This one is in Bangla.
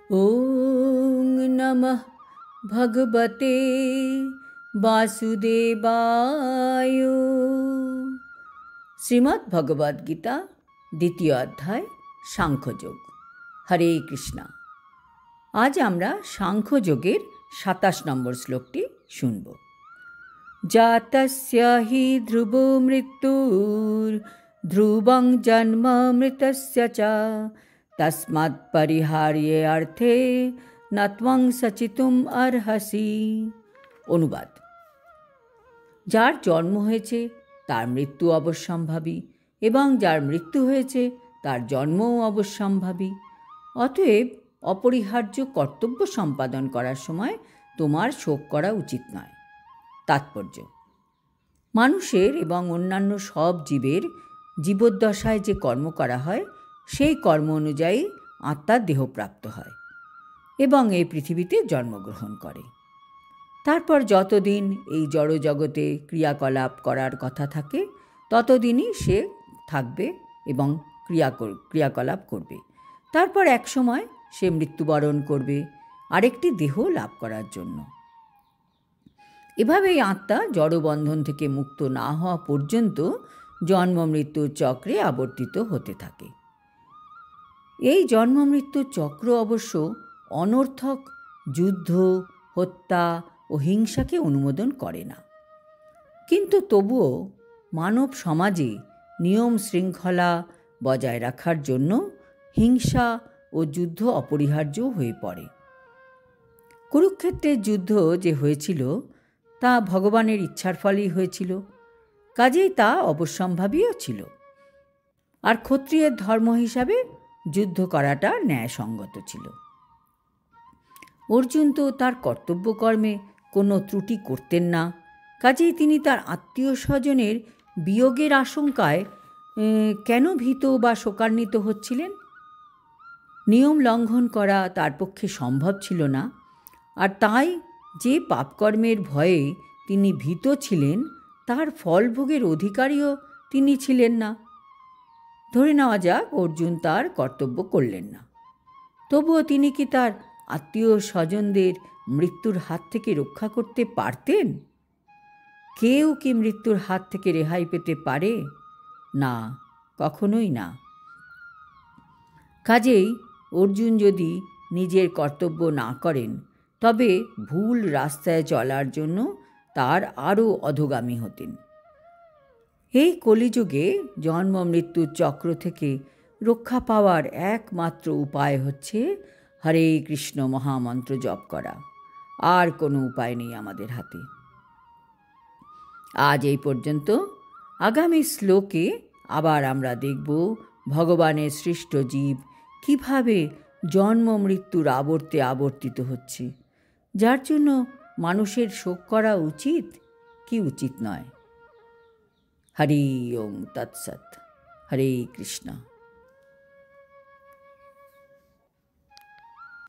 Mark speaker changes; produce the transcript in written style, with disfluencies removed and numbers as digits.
Speaker 1: ওং নমঃ ভগবতে বাসুদেবায়। শ্রীমদ্ ভগবদ গীতা দ্বিতীয় অধ্যায় সাংখ্যযোগ। হরে কৃষ্ণা। আজ আমরা সাংখ্যযোগের ২৭ নম্বর শ্লোকটি শুনব। জাতস্য হি ধ্রুব মৃত্যুর ধ্রুবং জন্ম মৃতস্য চ তস্মাৎ পরিহার্যে অর্থে ন ত্বং সচিতুম অর্হসি। অনুবাদ: যার জন্ম হয়েছে তার মৃত্যু অবশ্যম্ভাবী, এবং যার মৃত্যু হয়েছে তার জন্মও অবশ্যম্ভাবী। অতএব অপরিহার্য কর্তব্য সম্পাদন করার সময় তোমার শোক করা উচিত নয়। তাৎপর্য: মানুষের এবং অন্যান্য সব জীবের জীবদ্দশায় যে কর্ম করা হয় সেই কর্ম অনুযায়ী আত্মার দেহপ্রাপ্ত হয় এবং এই পৃথিবীতে জন্মগ্রহণ করে। তারপর যতদিন এই জড়জগতে ক্রিয়াকলাপ করার কথা থাকে ততদিনই সে থাকবে এবং ক্রিয়াকলাপ করবে। তারপর এক সময় সে মৃত্যুবরণ করবে আরেকটি দেহ লাভ করার জন্য। এভাবেই আত্মা জড়বন্ধন থেকে মুক্ত না হওয়া পর্যন্ত জন্ম মৃত্যুর চক্রে আবর্তিত হতে থাকে। এই জন্ম মৃত্যুর চক্র অবশ্য অনর্থক যুদ্ধ, হত্যা ও হিংসাকে অনুমোদন করে না। কিন্তু তবুও মানব সমাজে নিয়ম শৃঙ্খলা বজায় রাখার জন্য হিংসা ও যুদ্ধ অপরিহার্য হয়ে পড়ে। কুরুক্ষেত্রের যুদ্ধ যে হয়েছিল তা ভগবানের ইচ্ছার ফলেই হয়েছিল, কাজেই তা অবশ্যম্ভাবীও ছিল। আর ক্ষত্রিয়ের ধর্ম হিসাবে যুদ্ধ করাটা ন্যায়সঙ্গত ছিল। অর্জুন তো তার কর্তব্যকর্মে কোনো ত্রুটি করতেন না, কাজেই তিনি তার আত্মীয় স্বজনের বিয়োগের আশঙ্কায় কেন ভীত বা শোকান্বিত হচ্ছিলেন? নিয়ম লঙ্ঘন করা তার পক্ষে সম্ভব ছিল না, আর তাই যে পাপকর্মের ভয়ে তিনি ভীত ছিলেন তার ফলভোগের অধিকারীও তিনি ছিলেন না। ধরে নেওয়া যাক অর্জুন তার কর্তব্য করলেন না, তবুও তিনি কি তার আত্মীয় স্বজনদের মৃত্যুর হাত থেকে রক্ষা করতে পারতেন? কেউ কি মৃত্যুর হাত থেকে রেহাই পেতে পারে? না, কখনোই না। কাজেই অর্জুন যদি নিজের কর্তব্য না করেন তবে ভুল রাস্তায় চলার জন্য তার আরও অধোগামী হতেন। এই কলিযুগে জন্ম মৃত্যুর চক্র থেকে রক্ষা পাওয়ার একমাত্র উপায় হচ্ছে হরে কৃষ্ণ মহামন্ত্র জপ করা। আর কোনো উপায় নেই আমাদের হাতে। আজ এই পর্যন্ত। আগামী শ্লোকে আবার আমরা দেখব ভগবানের সৃষ্ট জীব কিভাবে জন্ম মৃত্যুর আবর্তে আবর্তিত হচ্ছে, যার জন্য মানুষের শোক করা উচিত কি উচিত নয়। হরি ওম তৎসৎ। হরে কৃষ্ণ।